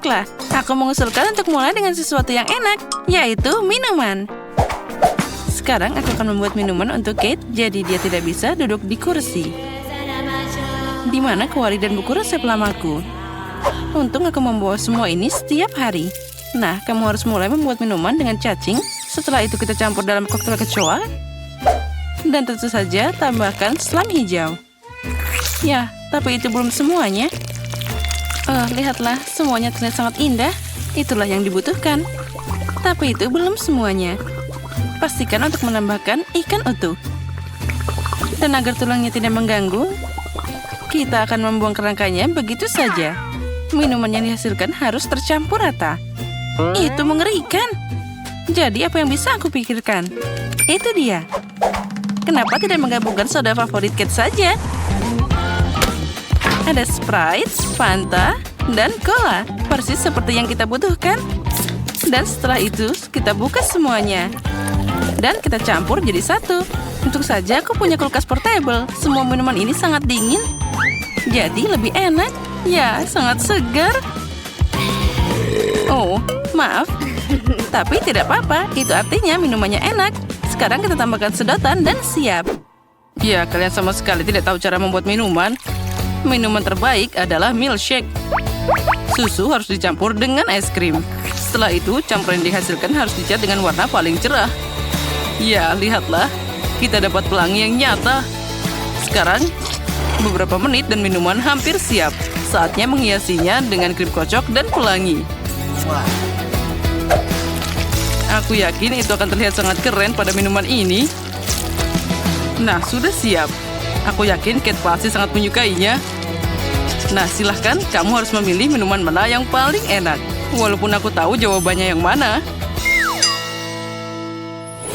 Baiklah, aku mengusulkan untuk mulai dengan sesuatu yang enak, yaitu minuman. Sekarang aku akan membuat minuman untuk Kate, jadi dia tidak bisa duduk di kursi. Di mana kuali dan buku resep lamaku? Untung aku membawa semua ini setiap hari. Nah, kamu harus mulai membuat minuman dengan cacing. Setelah itu kita campur dalam koktail kecoa. Dan tentu saja tambahkan selam hijau. Ya, tapi itu belum semuanya. Lihatlah, semuanya terlihat sangat indah. Itulah yang dibutuhkan. Tapi itu belum semuanya. Pastikan untuk menambahkan ikan utuh. Dan agar tulangnya tidak mengganggu, kita akan membuang kerangkanya begitu saja. Minuman yang dihasilkan harus tercampur rata. Itu mengerikan. Jadi apa yang bisa aku pikirkan? Itu dia. Kenapa tidak menggabungkan soda favorit Kate saja? Ada Sprite, Fanta, dan Cola. Persis seperti yang kita butuhkan. Dan setelah itu, kita buka semuanya. Dan kita campur jadi satu. Untung saja aku punya kulkas portable. Semua minuman ini sangat dingin. Jadi lebih enak. Ya, sangat segar. Oh, maaf. Tapi tidak apa-apa. Itu artinya minumannya enak. Sekarang kita tambahkan sedotan dan siap. Ya, kalian sama sekali tidak tahu cara membuat minuman. Minuman terbaik adalah milkshake. Susu harus dicampur dengan es krim. Setelah itu, campuran yang dihasilkan harus dicat dengan warna paling cerah. Ya, lihatlah. Kita dapat pelangi yang nyata. Sekarang, beberapa menit dan minuman hampir siap. Saatnya menghiasinya dengan krim kocok dan pelangi. Aku yakin itu akan terlihat sangat keren pada minuman ini. Nah, sudah siap. Aku yakin Kate pasti sangat menyukainya. Nah, silahkan kamu harus memilih minuman mana yang paling enak. Walaupun aku tahu jawabannya yang mana.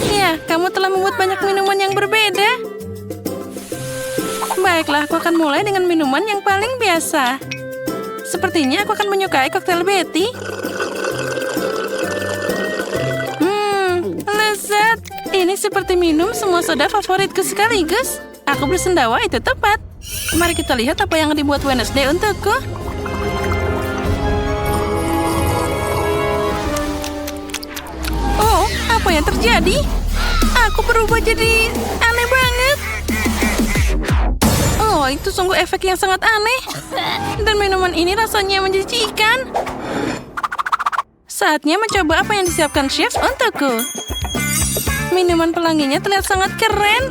Ya, kamu telah membuat banyak minuman yang berbeda. Baiklah, aku akan mulai dengan minuman yang paling biasa. Sepertinya aku akan menyukai koktail Betty. Lezat. Ini seperti minum semua soda favoritku sekaligus. Aku bersendawa itu tepat. Mari kita lihat apa yang dibuat Wednesday untukku. Oh, apa yang terjadi? Aku berubah jadi aneh banget. Oh, itu sungguh efek yang sangat aneh. Dan minuman ini rasanya menjijikan. Saatnya mencoba apa yang disiapkan chef untukku. Minuman pelanginya terlihat sangat keren.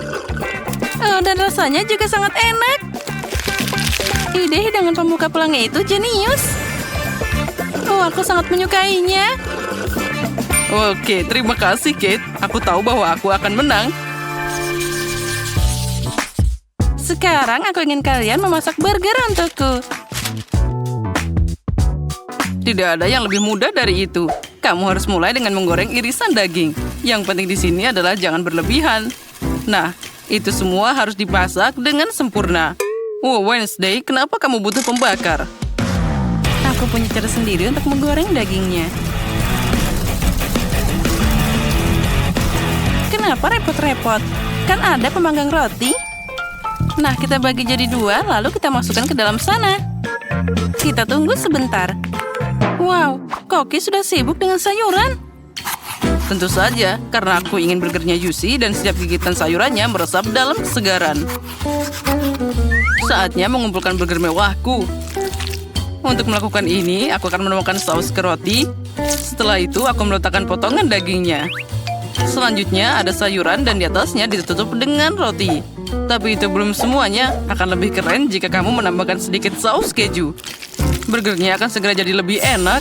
Oh, dan rasanya juga sangat enak. Ide hidangan pembuka pelangi itu jenius. Oh, aku sangat menyukainya. Oke, terima kasih, Kate. Aku tahu bahwa aku akan menang. Sekarang aku ingin kalian memasak burger untukku. Tidak ada yang lebih mudah dari itu. Kamu harus mulai dengan menggoreng irisan daging. Yang penting di sini adalah jangan berlebihan. Nah, itu semua harus dimasak dengan sempurna. Oh, Wednesday, kenapa kamu butuh pembakar? Aku punya cara sendiri untuk menggoreng dagingnya. Kenapa repot-repot? Kan ada pemanggang roti. Nah, kita bagi jadi dua, lalu kita masukkan ke dalam sana. Kita tunggu sebentar. Wow, Koki sudah sibuk dengan sayuran. Tentu saja, karena aku ingin burgernya juicy dan setiap gigitan sayurannya meresap dalam kesegaran. Saatnya mengumpulkan burger mewahku. Untuk melakukan ini, aku akan menuangkan saus ke roti. Setelah itu, aku meletakkan potongan dagingnya. Selanjutnya, ada sayuran dan di atasnya ditutup dengan roti. Tapi itu belum semuanya. Akan lebih keren jika kamu menambahkan sedikit saus keju. Burgernya akan segera jadi lebih enak.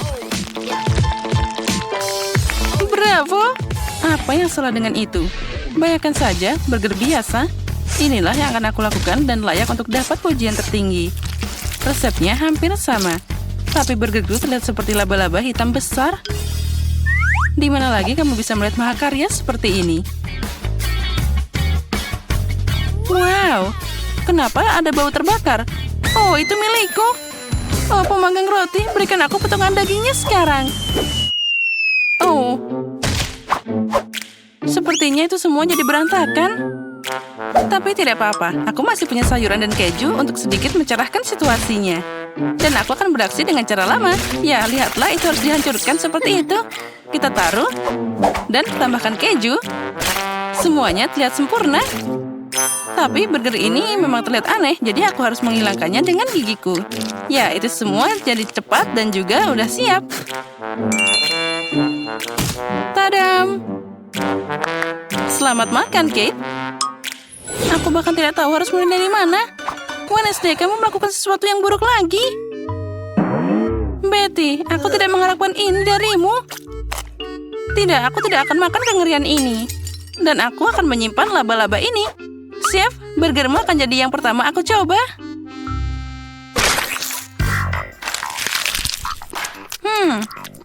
Bravo! Apa yang salah dengan itu? Bayangkan saja, burger biasa. Inilah yang akan aku lakukan dan layak untuk dapat pujian tertinggi. Resepnya hampir sama. Tapi burgerku terlihat seperti laba-laba hitam besar. Di mana lagi kamu bisa melihat mahakarya seperti ini? Wow! Kenapa ada bau terbakar? Oh, itu milikku. Oh, pemanggang roti, berikan aku potongan dagingnya sekarang. Oh. Sepertinya itu semua jadi berantakan. Tapi tidak apa-apa, aku masih punya sayuran dan keju untuk sedikit mencerahkan situasinya. Dan aku akan beraksi dengan cara lama. Ya, lihatlah, itu harus dihancurkan seperti itu. Kita taruh dan tambahkan keju. Semuanya terlihat sempurna. Tapi burger ini memang terlihat aneh, jadi aku harus menghilangkannya dengan gigiku. Ya, itu semua jadi cepat dan juga udah siap. Tadam! Selamat makan, Kate. Aku bahkan tidak tahu harus mulai dari mana. Wednesday, kamu melakukan sesuatu yang buruk lagi. Betty, aku tidak mengharapkan ini darimu. Tidak, aku tidak akan makan kengerian ini. Dan aku akan menyimpan laba-laba ini. Chef, burgermu akan jadi yang pertama aku coba.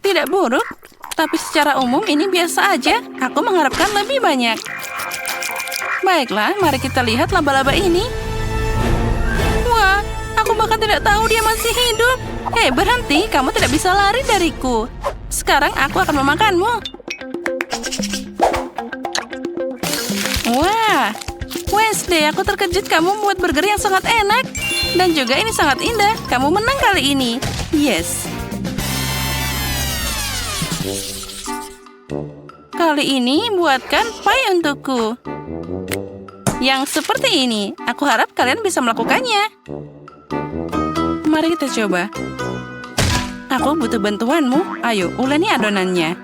Tidak buruk. Tapi secara umum ini biasa aja. Aku mengharapkan lebih banyak. Baiklah, mari kita lihat laba-laba ini. Wah, aku bahkan tidak tahu dia masih hidup. Hei, berhenti. Kamu tidak bisa lari dariku. Sekarang aku akan memakanmu. Wah, Wednesday, aku terkejut kamu membuat burger yang sangat enak. Dan juga ini sangat indah. Kamu menang kali ini. Yes. Kali ini buatkan pie untukku. Yang seperti ini. Aku harap kalian bisa melakukannya. Mari kita coba. Aku butuh bantuanmu. Ayo, uleni adonannya.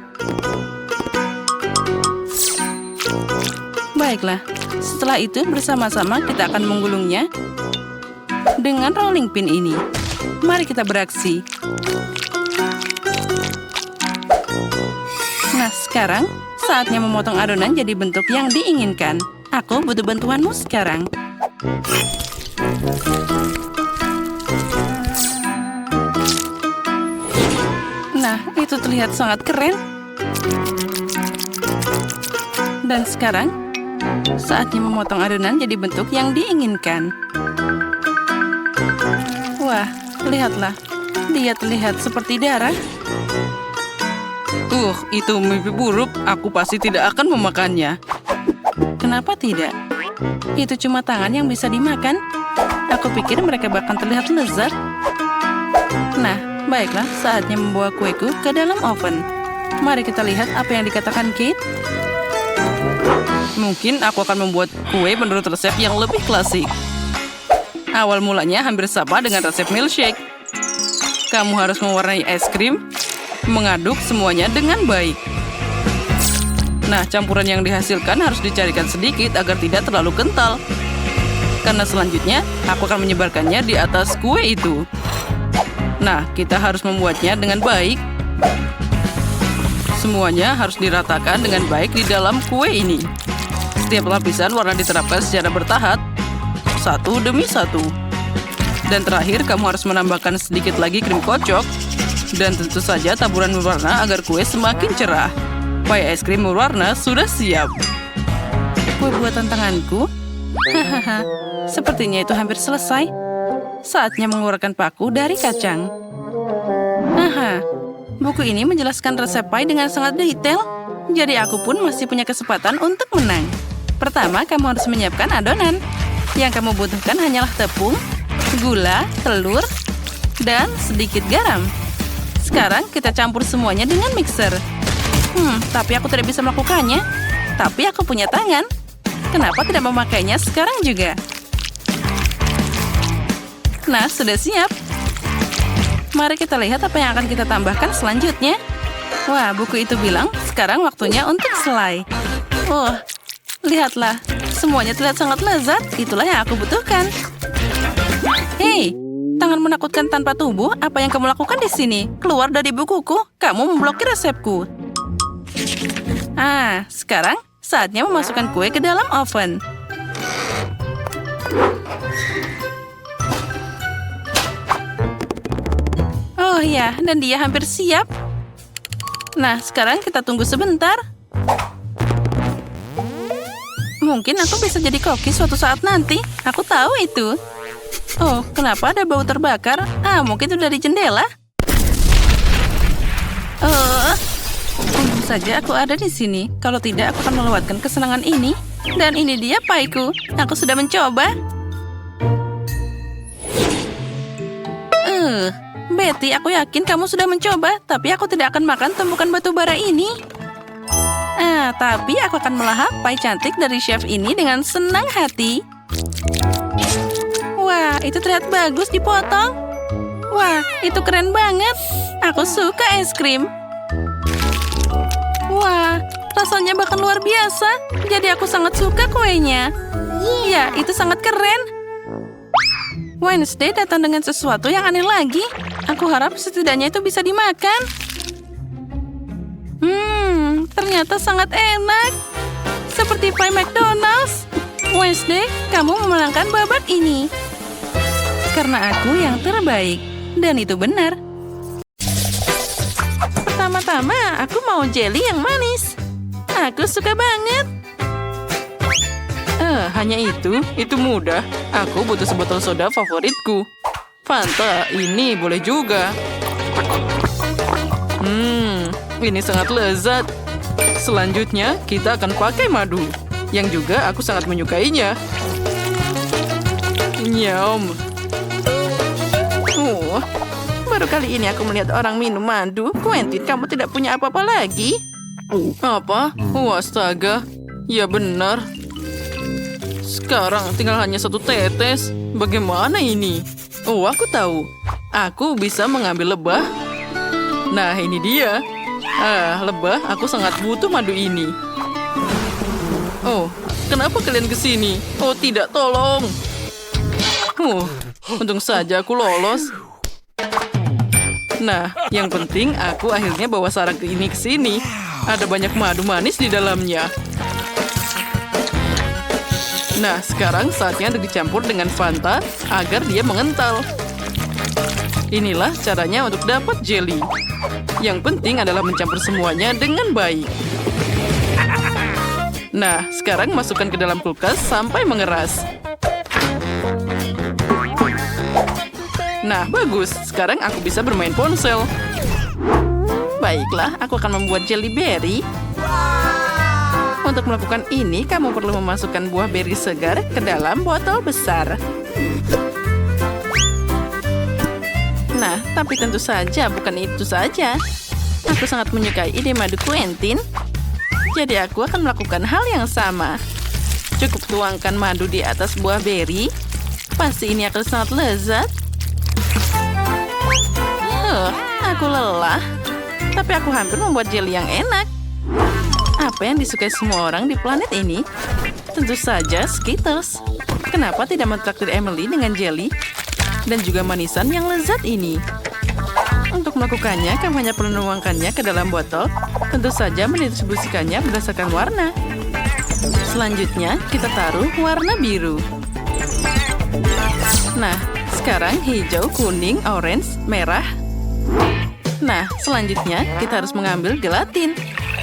Baiklah. Setelah itu bersama-sama kita akan menggulungnya dengan rolling pin ini. Mari kita beraksi. Nah, sekarang saatnya memotong adonan jadi bentuk yang diinginkan. Aku butuh bantuanmu sekarang. Nah, itu terlihat sangat keren. Dan sekarang, saatnya memotong adonan jadi bentuk yang diinginkan. Wah, lihatlah. Dia terlihat seperti darah. Itu mimpi buruk. Aku pasti tidak akan memakannya. Kenapa tidak? Itu cuma tangan yang bisa dimakan. Aku pikir mereka bahkan terlihat lezat. Nah, baiklah, saatnya membawa kueku ke dalam oven. Mari kita lihat apa yang dikatakan Kate. Mungkin aku akan membuat kue menurut resep yang lebih klasik. Awal mulanya hampir sama dengan resep milkshake. Kamu harus mewarnai es krim, mengaduk semuanya dengan baik. Nah, campuran yang dihasilkan harus dicarikan sedikit agar tidak terlalu kental. Karena selanjutnya, aku akan menyebarkannya di atas kue itu. Nah, kita harus membuatnya dengan baik. Semuanya harus diratakan dengan baik di dalam kue ini. Setiap lapisan warna diterapkan secara bertahap, satu demi satu. Dan terakhir, kamu harus menambahkan sedikit lagi krim kocok. Dan tentu saja taburan berwarna agar kue semakin cerah. Pie es krim berwarna sudah siap. Kue buatan tanganku? Hahaha, sepertinya itu hampir selesai. Saatnya mengeluarkan paku dari kacang. Aha, buku ini menjelaskan resep pie dengan sangat detail. Jadi aku pun masih punya kesempatan untuk menang. Pertama, kamu harus menyiapkan adonan. Yang kamu butuhkan hanyalah tepung, gula, telur, dan sedikit garam. Sekarang kita campur semuanya dengan mixer. Tapi aku tidak bisa melakukannya. Tapi aku punya tangan. Kenapa tidak memakainya sekarang juga? Nah, sudah siap. Mari kita lihat apa yang akan kita tambahkan selanjutnya. Wah, buku itu bilang sekarang waktunya untuk selai. Lihatlah. Semuanya terlihat sangat lezat. Itulah yang aku butuhkan. Hei, tangan menakutkan tanpa tubuh. Apa yang kamu lakukan di sini? Keluar dari bukuku. Kamu memblokir resepku. Sekarang saatnya memasukkan kue ke dalam oven. Oh ya, dan dia hampir siap. Nah, sekarang kita tunggu sebentar. Mungkin aku bisa jadi koki suatu saat nanti. Aku tahu itu. Oh, kenapa ada bau terbakar? Mungkin itu dari jendela. Untung saja aku ada di sini. Kalau tidak, aku akan melewatkan kesenangan ini. Dan ini dia pieku. Aku sudah mencoba. Betty, aku yakin kamu sudah mencoba, tapi aku tidak akan makan tumpukan batu bara ini. Tapi aku akan melahap pie cantik dari chef ini dengan senang hati. Wah, itu terlihat bagus dipotong. Wah, itu keren banget. Aku suka es krim. Wah, rasanya bahkan luar biasa. Jadi aku sangat suka kuenya. Ya, itu sangat keren. Wednesday datang dengan sesuatu yang aneh lagi. Aku harap setidaknya itu bisa dimakan. Ternyata sangat enak. Seperti pie McDonald's. Wednesday, kamu memenangkan babak ini. Karena aku yang terbaik. Dan itu benar. Pertama-tama, aku mau jelly yang manis. Aku suka banget. Hanya itu? Itu mudah. Aku butuh sebotol soda favoritku. Fanta, ini boleh juga. Ini sangat lezat. Selanjutnya, kita akan pakai madu. Yang juga aku sangat menyukainya. Nyam. Baru kali ini aku melihat orang minum madu. Quentin, kamu tidak punya apa-apa lagi? Apa? Astaga. Ya benar. Sekarang tinggal hanya satu tetes. Bagaimana ini? Aku tahu. Aku bisa mengambil lebah. Nah, ini dia. Lebah, aku sangat butuh madu ini. Kenapa kalian kesini? Tidak, tolong. Untung saja aku lolos. Nah, yang penting aku akhirnya bawa sarang ini ke sini. Ada banyak madu manis di dalamnya. Nah, sekarang saatnya dicampur dengan Fanta agar dia mengental. Inilah caranya untuk dapat jelly. Yang penting adalah mencampur semuanya dengan baik. Nah, sekarang masukkan ke dalam kulkas sampai mengeras. Nah, bagus. Sekarang aku bisa bermain ponsel. Baiklah, aku akan membuat jelly berry. Untuk melakukan ini, kamu perlu memasukkan buah beri segar ke dalam botol besar. Nah, tapi tentu saja bukan itu saja. Aku sangat menyukai ide madu Quentin. Jadi aku akan melakukan hal yang sama. Cukup tuangkan madu di atas buah beri. Pasti ini akan sangat lezat. Aku lelah. Tapi aku hampir membuat jelly yang enak. Apa yang disukai semua orang di planet ini? Tentu saja Skittles. Kenapa tidak mentraktir Emily dengan jelly? Dan juga manisan yang lezat ini. Untuk melakukannya, kamu hanya perlu menuangkannya ke dalam botol. Tentu saja mendistribusikannya berdasarkan warna. Selanjutnya, kita taruh warna biru. Nah, sekarang hijau, kuning, orange, merah. Nah, selanjutnya kita harus mengambil gelatin.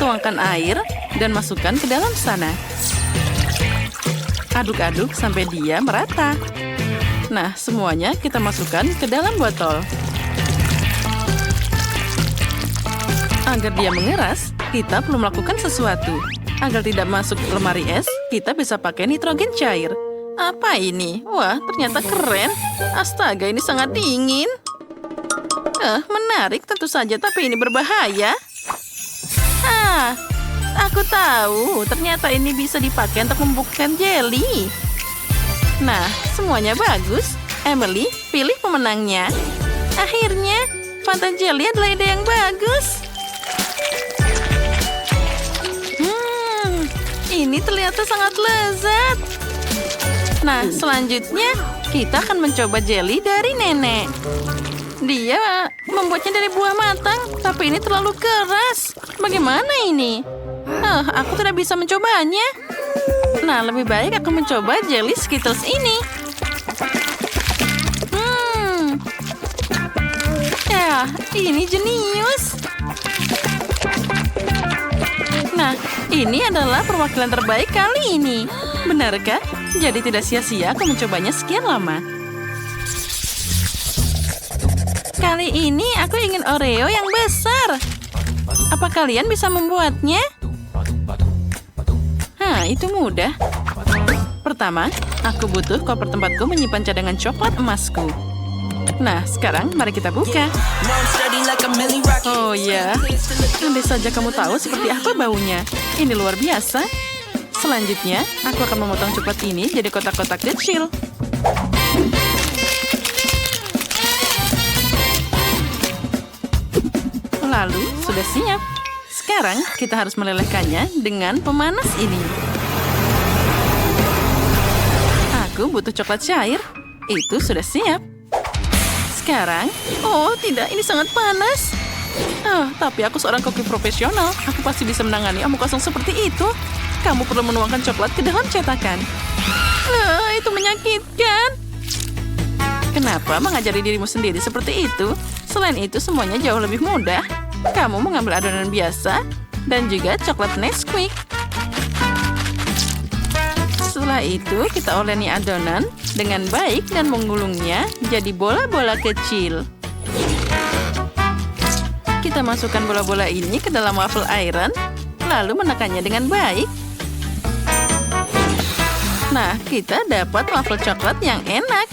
Tuangkan air dan masukkan ke dalam sana. Aduk-aduk sampai dia merata. Nah, semuanya kita masukkan ke dalam botol. Agar dia mengeras, kita perlu melakukan sesuatu. Agar tidak masuk lemari es, kita bisa pakai nitrogen cair. Apa ini? Wah, ternyata keren. Astaga, ini sangat dingin. Menarik tentu saja, tapi ini berbahaya. Aku tahu. Ternyata ini bisa dipakai untuk membuktikan jelly. Nah, semuanya bagus. Emily, pilih pemenangnya. Akhirnya, Fanta Jelly adalah ide yang bagus. Ini terlihat sangat lezat. Nah, selanjutnya kita akan mencoba jelly dari nenek. Dia membuatnya dari buah matang, tapi ini terlalu keras. Bagaimana ini? Aku tidak bisa mencobanya. Nah, lebih baik aku mencoba jelly Skittles ini. Ya, ini jenius. Nah, ini adalah perwakilan terbaik kali ini. Benarkah? Jadi tidak sia-sia aku mencobanya sekian lama. Kali ini aku ingin Oreo yang besar. Apa kalian bisa membuatnya? Itu mudah. Pertama, aku butuh koper tempatku menyimpan cadangan coklat emasku. Nah, sekarang mari kita buka. Oh ya, andai saja kamu tahu seperti apa baunya. Ini luar biasa. Selanjutnya, aku akan memotong coklat ini jadi kotak-kotak kecil. Lalu, sudah siap. Sekarang, kita harus melelehkannya dengan pemanas ini. Aku butuh coklat cair. Itu sudah siap. Sekarang, oh tidak, ini sangat panas. Tapi aku seorang koki profesional. Aku pasti bisa menangani omong kosong seperti itu. Kamu perlu menuangkan coklat ke dalam cetakan. Itu menyakitkan. Kenapa mengajari dirimu sendiri seperti itu? Selain itu, semuanya jauh lebih mudah. Kamu mengambil adonan biasa dan juga coklat Nesquik. Setelah itu, kita oleni adonan dengan baik dan menggulungnya jadi bola-bola kecil. Kita masukkan bola-bola ini ke dalam waffle iron, lalu menekannya dengan baik. Nah, kita dapat waffle coklat yang enak.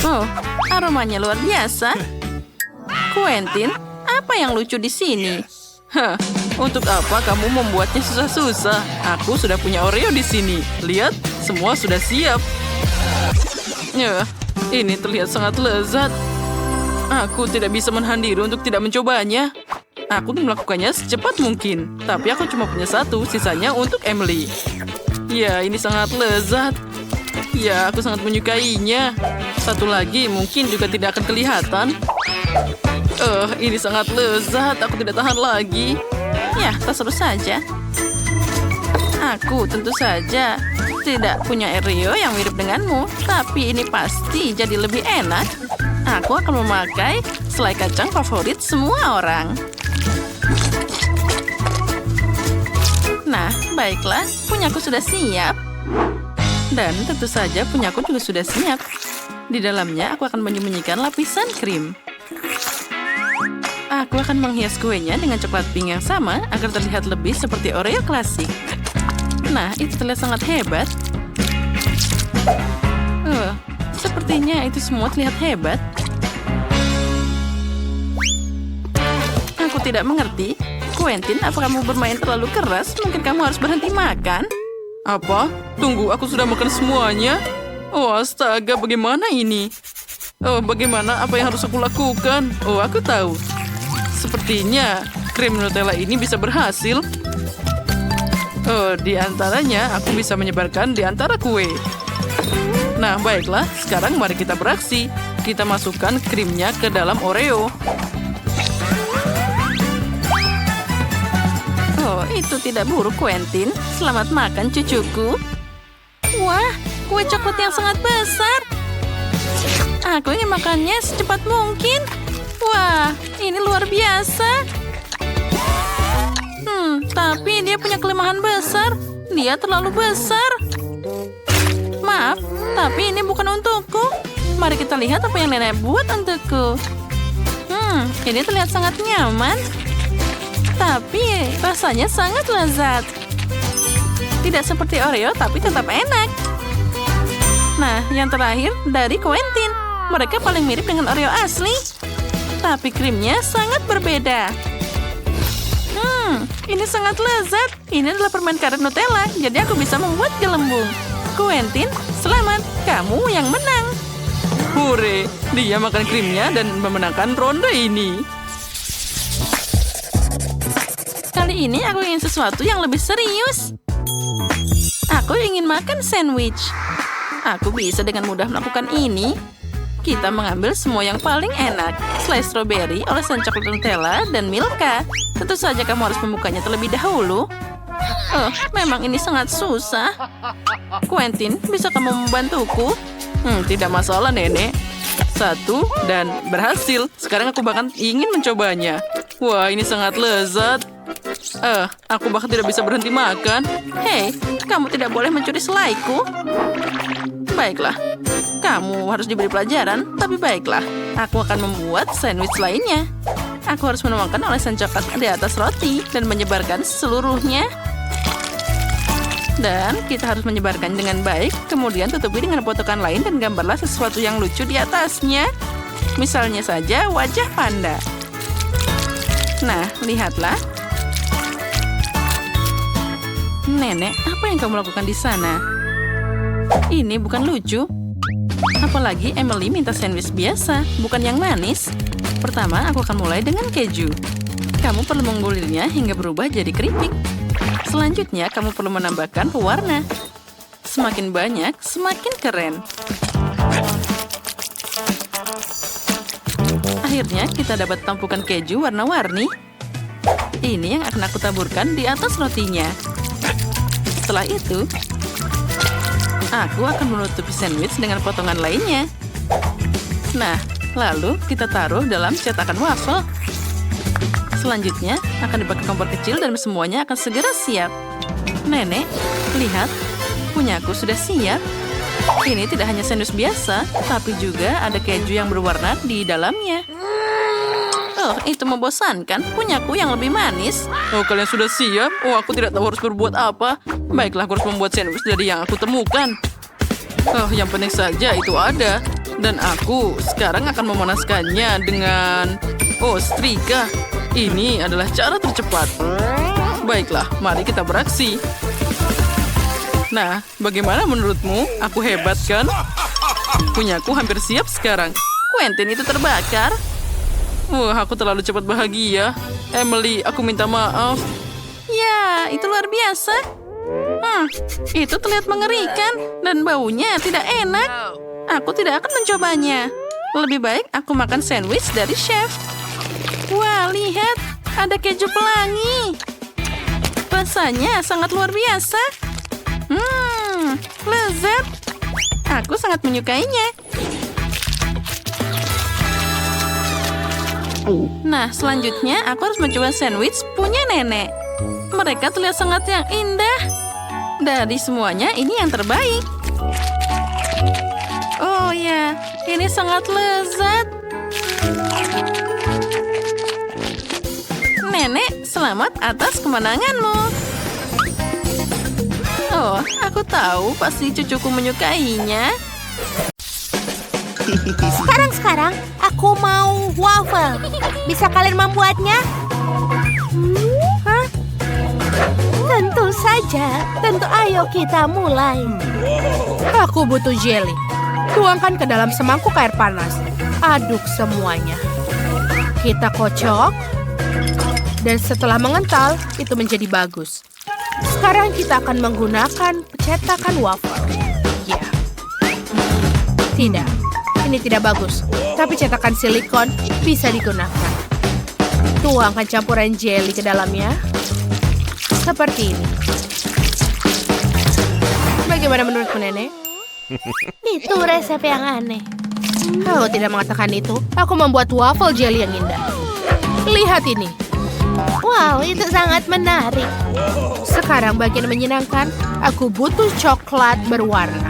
Oh, aromanya luar biasa. Quentin, apa yang lucu di sini? Untuk apa kamu membuatnya susah-susah? Aku sudah punya Oreo di sini. Lihat, semua sudah siap. Ini terlihat sangat lezat. Aku tidak bisa menahan diri untuk tidak mencobanya. Aku melakukannya secepat mungkin. Tapi aku cuma punya satu, sisanya untuk Emily. Ya, ini sangat lezat. Ya, aku sangat menyukainya. Satu lagi mungkin juga tidak akan kelihatan. Ini sangat lezat. Aku tidak tahan lagi. Ya, terseru saja. Aku tentu saja tidak punya Oreo yang mirip denganmu. Tapi ini pasti jadi lebih enak. Aku akan memakai selai kacang favorit semua orang. Nah, baiklah. Punyaku sudah siap. Dan tentu saja punyaku juga sudah siap. Di dalamnya aku akan menyembunyikan lapisan krim. Aku akan menghias kuenya dengan coklat pink yang sama agar terlihat lebih seperti Oreo klasik. Nah, itu terlihat sangat hebat. Sepertinya itu semua terlihat hebat. Aku tidak mengerti. Quentin, apa kamu bermain terlalu keras? Mungkin kamu harus berhenti makan. Apa? Tunggu, aku sudah makan semuanya. Oh, astaga, bagaimana ini? Bagaimana? Apa yang harus aku lakukan? Aku tahu. Sepertinya krim Nutella ini bisa berhasil. Di antaranya aku bisa menyebarkan di antara kue. Nah, baiklah. Sekarang mari kita beraksi. Kita masukkan krimnya ke dalam Oreo. Itu tidak buruk, Quentin. Selamat makan, cucuku. Wah, kue coklat yang sangat besar. Aku ingin makannya secepat mungkin. Wah, ini luar biasa. Tapi dia punya kelemahan besar. Dia terlalu besar. Maaf, tapi ini bukan untukku. Mari kita lihat apa yang nenek buat untukku. Ini terlihat sangat nyaman. Tapi rasanya sangat lezat. Tidak seperti Oreo, tapi tetap enak. Nah, yang terakhir dari Quentin. Mereka paling mirip dengan Oreo asli. Tapi krimnya sangat berbeda. Ini sangat lezat. Ini adalah permen karet Nutella, jadi aku bisa membuat gelembung. Quentin, selamat. Kamu yang menang. Hore, dia makan krimnya dan memenangkan ronde ini. Kali ini aku ingin sesuatu yang lebih serius. Aku ingin makan sandwich. Aku bisa dengan mudah melakukan ini. Kita mengambil semua yang paling enak. Selai strawberry, olesan coklat Nutella, dan Milka. Tentu saja kamu harus membukanya terlebih dahulu. Memang ini sangat susah. Quentin, bisa kamu membantuku? Tidak masalah, Nenek. Satu, dan berhasil. Sekarang aku bahkan ingin mencobanya. Wah, ini sangat lezat. Aku bahkan tidak bisa berhenti makan. Hei, kamu tidak boleh mencuri selaiku. Baiklah, kamu harus diberi pelajaran. Tapi baiklah, aku akan membuat sandwich lainnya. Aku harus menuangkan olesan coklat di atas roti dan menyebarkan seluruhnya. Dan kita harus menyebarkan dengan baik, kemudian tutupi dengan potongan lain dan gambarlah sesuatu yang lucu di atasnya. Misalnya saja wajah panda. Nah, lihatlah. Nenek, apa yang kamu lakukan di sana? Ini bukan lucu. Apalagi Emily minta sandwich biasa, bukan yang manis. Pertama, aku akan mulai dengan keju. Kamu perlu menggulirnya hingga berubah jadi keripik. Selanjutnya, kamu perlu menambahkan pewarna. Semakin banyak, semakin keren. Akhirnya, kita dapat tumpukan keju warna-warni. Ini yang akan aku taburkan di atas rotinya. Setelah itu, aku akan menutupi sandwich dengan potongan lainnya. Nah, lalu kita taruh dalam cetakan waffle. Selanjutnya, akan dipakai kompor kecil dan semuanya akan segera siap. Nenek, lihat, punyaku sudah siap. Ini tidak hanya sandwich biasa, tapi juga ada keju yang berwarna di dalamnya. Oh, itu membosankan. Punyaku yang lebih manis. Oh, kalian sudah siap? Oh, aku tidak tahu harus berbuat apa. Baiklah, aku harus membuat sandwich dari yang aku temukan. Oh, yang penting saja itu ada. Dan aku sekarang akan memanaskannya dengan... Oh, setrika. Ini adalah cara tercepat. Baiklah, mari kita beraksi. Nah, bagaimana menurutmu? Aku hebat, kan? Punyaku hampir siap sekarang. Quentin itu terbakar. Wah, aku terlalu cepat bahagia. Emily, aku minta maaf. Ya, itu luar biasa. Itu terlihat mengerikan dan baunya tidak enak. Aku tidak akan mencobanya. Lebih baik aku makan sandwich dari chef. Wah, lihat. Ada keju pelangi. Rasanya sangat luar biasa. Lezat. Aku sangat menyukainya. Nah, selanjutnya aku harus mencoba sandwich punya nenek. Mereka terlihat sangat yang indah. Dari semuanya, ini yang terbaik. Oh ya, ini sangat lezat. Nenek, selamat atas kemenanganmu. Oh, aku tahu pasti cucuku menyukainya. Sekarang aku mau waffle. Bisa kalian membuatnya? Hah? Tentu saja. Tentu, ayo kita mulai. Aku butuh jelly. Tuangkan ke dalam semangkuk air panas. Aduk semuanya. Kita kocok. Dan setelah mengental, itu menjadi bagus. Sekarang kita akan menggunakan cetakan waffle. Ya. Tidak, ini tidak bagus. Tapi cetakan silikon bisa digunakan. Tuangkan campuran jelly ke dalamnya. Seperti ini. Bagaimana menurutmu, Nenek? Itu resep yang aneh. Kau tidak mengatakan itu. Aku membuat waffle jelly yang indah. Lihat ini. Wow, itu sangat menarik. Sekarang bagian menyenangkan, aku butuh coklat berwarna.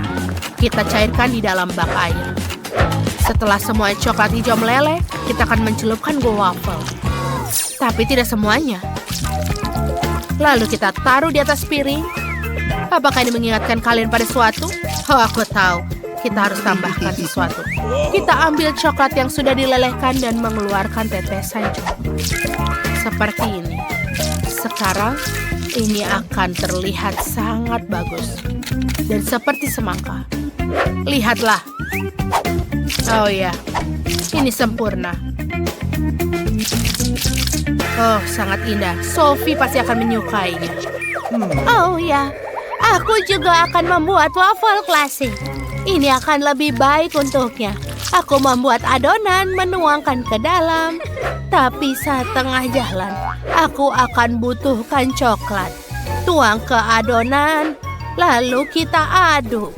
Kita cairkan di dalam bak air. Setelah semua coklat hijau meleleh, kita akan mencelupkan ke waffle. Tapi tidak semuanya. Lalu kita taruh di atas piring. Apakah ini mengingatkan kalian pada sesuatu? Oh, aku tahu. Kita harus tambahkan sesuatu. Kita ambil coklat yang sudah dilelehkan dan mengeluarkan tetesan coklat. Seperti ini. Sekarang, ini akan terlihat sangat bagus. Dan seperti semangka. Lihatlah. Oh ya, ini sempurna. Oh, sangat indah. Sophie pasti akan menyukainya. Oh ya, aku juga akan membuat waffle klasik. Ini akan lebih baik untuknya. Aku membuat adonan menuangkan ke dalam. Tapi saat tengah jalan, aku akan butuhkan coklat. Tuang ke adonan, lalu kita aduk.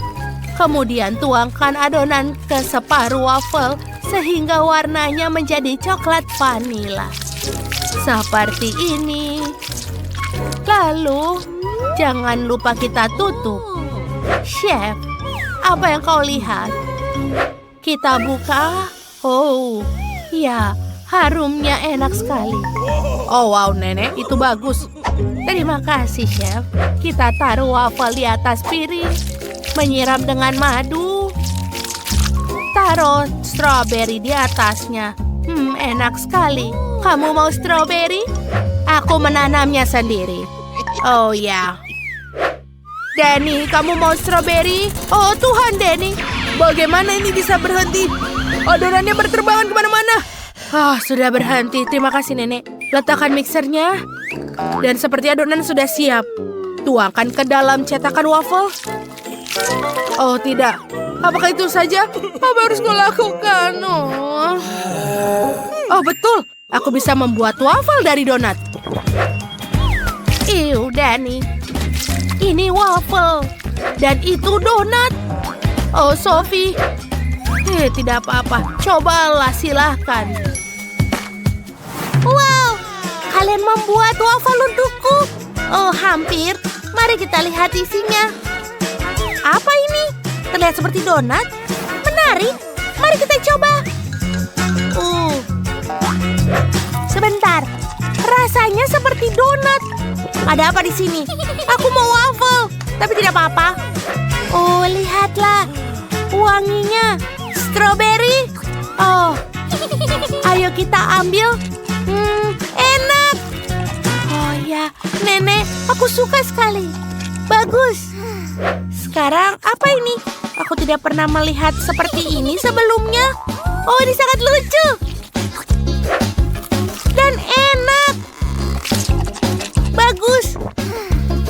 Kemudian tuangkan adonan ke separuh waffle sehingga warnanya menjadi coklat vanila. Seperti ini. Lalu, jangan lupa kita tutup. Chef, apa yang kau lihat? Kita buka. Oh, ya, Harumnya enak sekali. Oh wow, Nenek, itu bagus. Terima kasih, Chef. Kita taruh waffle di atas piring. Menyiram dengan madu. Taruh stroberi di atasnya. Enak sekali. Kamu mau stroberi? Aku menanamnya sendiri. Oh ya. Danny, kamu mau stroberi? Oh Tuhan, Danny. Bagaimana ini bisa berhenti? Adonannya berterbangan kemana-mana. Sudah berhenti. Terima kasih, Nenek. Letakkan mixernya. Dan seperti adonan sudah siap. Tuangkan ke dalam cetakan waffle. Oh, tidak. Apakah itu saja? Apa harus kulakukan? Oh, betul. Aku bisa membuat waffle dari donat. Iu, Danny. Ini waffle. Dan itu donat. Oh, Sophie. Tidak apa-apa. Cobalah, silahkan. Wow, kalian membuat waffle untukku. Oh, hampir. Mari kita lihat isinya. Apa ini? Terlihat seperti donat. Menarik. Mari kita coba. Sebentar. Rasanya seperti donat. Ada apa di sini? Aku mau waffle. Tapi tidak apa-apa. Oh, lihatlah. Wanginya. Strawberry. Oh. Ayo kita ambil. Enak. Oh ya, Nenek, aku suka sekali. Bagus. Sekarang apa ini? Aku tidak pernah melihat seperti ini sebelumnya. Oh, ini sangat lucu. Dan enak. Bagus.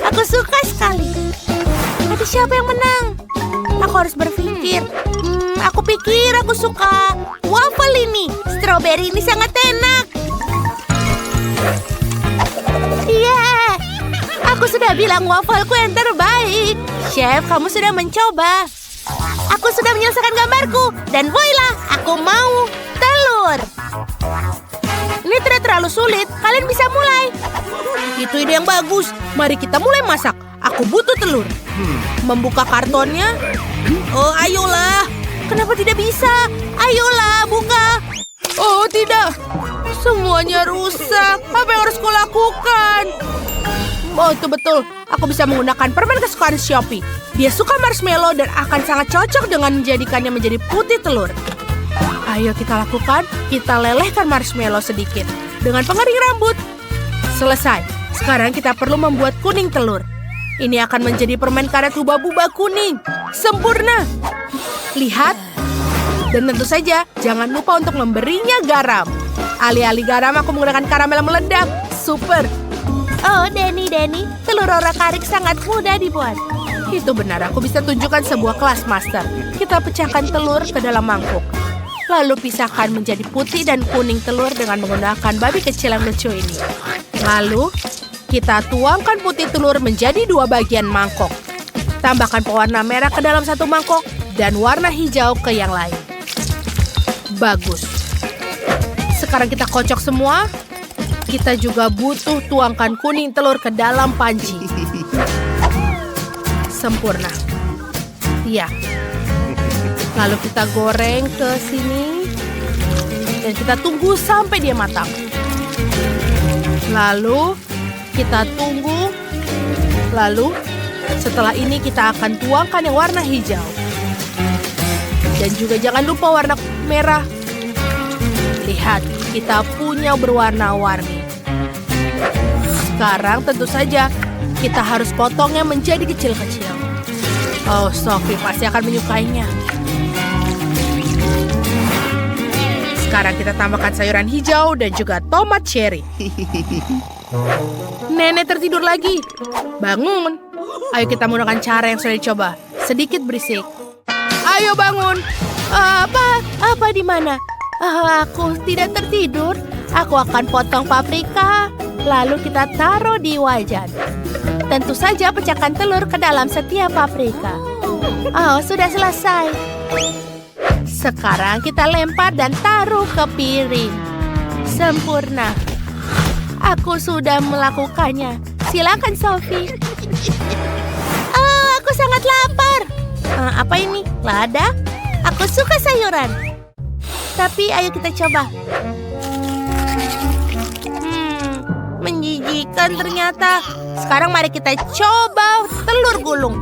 Aku suka sekali. Tapi siapa yang menang? Aku harus berpikir. Aku pikir aku suka waffle ini. Strawberry ini sangat enak. Iya, aku sudah bilang waffleku yang terbaik. Chef, kamu sudah mencoba. Aku sudah menyelesaikan gambarku. Dan voila, aku mau telur. Ini tidak terlalu sulit. Kalian bisa mulai. Itu ide yang bagus. Mari kita mulai masak. Aku butuh telur. Membuka kartonnya. Oh, ayolah. Kenapa tidak bisa? Ayolah, buka. Oh, tidak. Semuanya rusak. Apa yang harus kulakukan? Oh, itu betul. Aku bisa menggunakan permen kesukaan Shopee. Dia suka marshmallow dan akan sangat cocok dengan menjadikannya menjadi putih telur. Ayo kita lakukan. Kita lelehkan marshmallow sedikit. Dengan pengering rambut. Selesai. Sekarang kita perlu membuat kuning telur. Ini akan menjadi permen karet hubah-bubah kuning. Sempurna. Lihat. Dan tentu saja, jangan lupa untuk memberinya garam. Alih-alih garam, aku menggunakan karamel meledak. Super. Oh, Danny, telur orak-arik sangat mudah dibuat. Itu benar, aku bisa tunjukkan sebuah kelas master. Kita pecahkan telur ke dalam mangkuk. Lalu pisahkan menjadi putih dan kuning telur dengan menggunakan babi kecil yang lucu ini. Lalu, kita tuangkan putih telur menjadi 2 bagian mangkok. Tambahkan pewarna merah ke dalam satu mangkok dan warna hijau ke yang lain. Bagus. Sekarang kita kocok semua. Kita juga butuh tuangkan kuning telur ke dalam panci. Sempurna. Ya. Lalu kita goreng ke sini. Dan kita tunggu sampai dia matang. Lalu kita tunggu. Lalu setelah ini kita akan tuangkan yang warna hijau. Dan juga jangan lupa warna merah. Lihat, kita punya berwarna-warni. Sekarang tentu saja kita harus potongnya menjadi kecil-kecil. Oh, Sophie pasti akan menyukainya. Sekarang kita tambahkan sayuran hijau dan juga tomat cherry. Nenek tertidur lagi. Bangun. Ayo kita menggunakan cara yang sudah dicoba. Sedikit berisik. Ayo bangun. Apa di mana? Aku tidak tertidur. Aku akan potong paprika. Lalu kita taruh di wajan. Tentu saja pecahkan telur ke dalam setiap paprika. Oh, sudah selesai. Sekarang kita lempar dan taruh ke piring. Sempurna. Aku sudah melakukannya. Silakan, Sophie. Oh, aku sangat lapar. Apa ini? Lada? Aku suka sayuran. Tapi ayo kita coba. menjijikan ternyata. Sekarang mari kita coba telur gulung.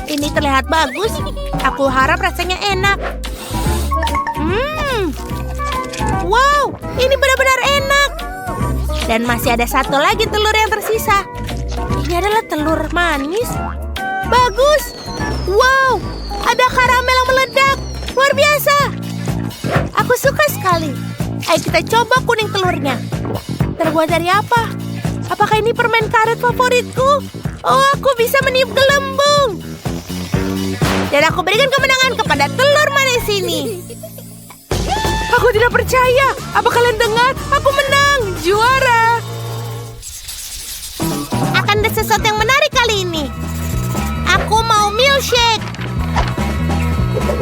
Ini terlihat bagus. Aku harap rasanya enak. Wow, ini benar-benar enak. Dan masih ada satu lagi telur yang tersisa. Ini adalah telur manis. Bagus. Wow, ada karamel yang meledak. Luar biasa. Aku suka sekali. Ayo kita coba kuning telurnya. Terbuat dari apa? Apakah ini permen karet favoritku? Oh, aku bisa meniup gelembung. Dan aku berikan kemenangan kepada telur manis ini. Aku tidak percaya. Apa kalian dengar? Aku menang. Juara. Akan ada sesuatu yang menarik kali ini. Aku mau milkshake.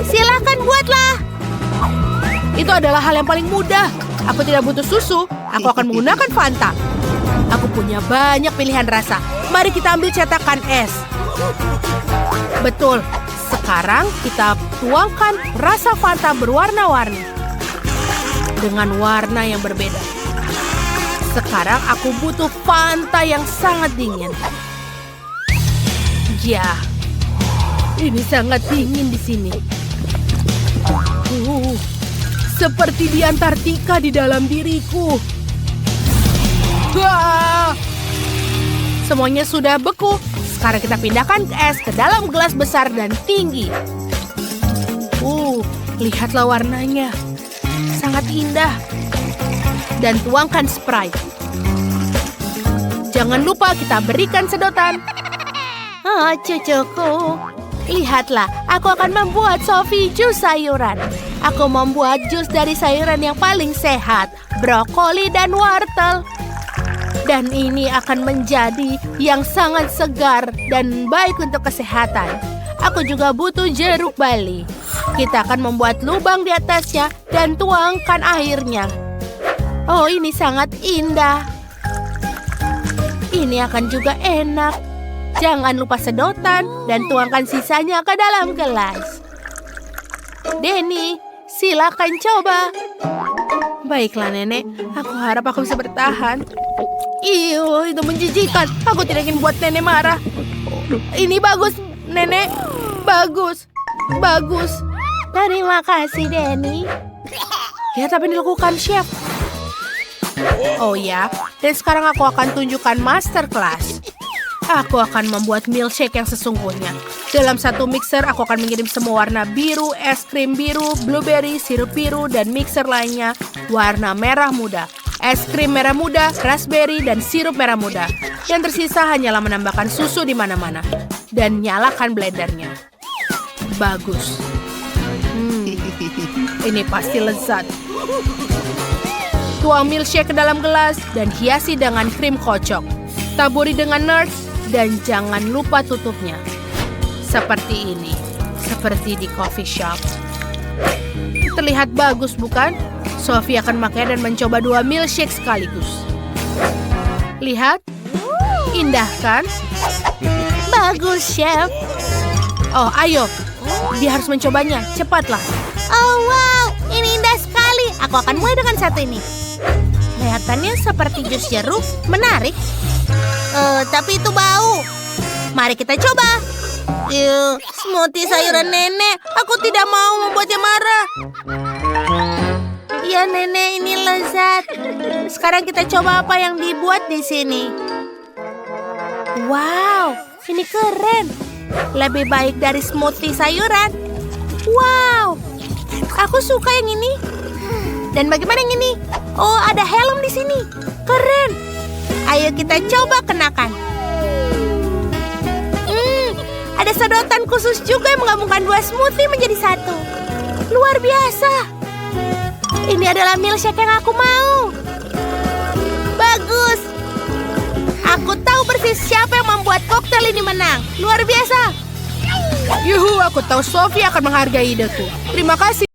Silakan buatlah. Itu adalah hal yang paling mudah. Aku tidak butuh susu. Aku akan menggunakan Fanta. Aku punya banyak pilihan rasa. Mari kita ambil cetakan es. Betul. Sekarang kita tuangkan rasa Fanta berwarna-warni dengan warna yang berbeda. Sekarang aku butuh Fanta yang sangat dingin. Ya, ini sangat dingin di sini. Seperti di Antartika di dalam diriku. Wah! Semuanya sudah beku. Sekarang kita pindahkan es ke dalam gelas besar dan tinggi. Lihatlah warnanya. Sangat indah. Dan tuangkan Sprite. Jangan lupa kita berikan sedotan. Oh, cucuku. Lihatlah, aku akan membuat Sophie jus sayuran. Aku membuat jus dari sayuran yang paling sehat, brokoli dan wortel. Dan ini akan menjadi yang sangat segar dan baik untuk kesehatan. Aku juga butuh jeruk bali. Kita akan membuat lubang di atasnya dan tuangkan airnya. Oh, ini sangat indah. Ini akan juga enak. Jangan lupa sedotan dan tuangkan sisanya ke dalam gelas. Denny, silakan coba. Baiklah, Nenek. Aku harap aku bisa bertahan. Itu menjijikan. Aku tidak ingin buat Nenek marah. Ini bagus, Nenek. Bagus. Bagus. Terima kasih, Denny. Lihat apa yang dilakukan, Chef. Oh ya, dan sekarang aku akan tunjukkan masterclass. Aku akan membuat milkshake yang sesungguhnya. Dalam satu mixer, aku akan mengirim semua warna biru, es krim biru, blueberry, sirup biru, dan mixer lainnya warna merah muda. Es krim merah muda, raspberry, dan sirup merah muda. Yang tersisa hanyalah menambahkan susu di mana-mana. Dan nyalakan blendernya. Bagus. Ini pasti lezat. Tuang milkshake ke dalam gelas dan hiasi dengan krim kocok. Taburi dengan nuts dan jangan lupa tutupnya. Seperti ini. Seperti di coffee shop. Terlihat bagus, bukan? Sophie akan makan dan mencoba 2 milkshake sekaligus. Lihat. Indah, kan? Bagus, Chef. Oh, ayo. Dia harus mencobanya. Cepatlah. Oh, wow. Ini indah sekali. Aku akan mulai dengan satu ini. Kelihatannya seperti jus jeruk. Menarik. Tapi itu bau. Mari kita coba. Smoothie sayuran Nenek. Aku tidak mau membuatnya marah. Ya, Nenek, ini lezat. Sekarang kita coba apa yang dibuat di sini. Wow, ini keren. Lebih baik dari smoothie sayuran. Wow, aku suka yang ini. Dan bagaimana yang ini? Oh, ada helm di sini. Keren. Ayo kita coba kenakan. Ada sedotan khusus juga yang menggabungkan 2 smoothie menjadi satu. Luar biasa. Ini adalah milkshake yang aku mau. Bagus. Aku tahu persis siapa yang membuat koktail ini menang. Luar biasa. Yuhu, aku tahu Sophie akan menghargai ideku. Terima kasih.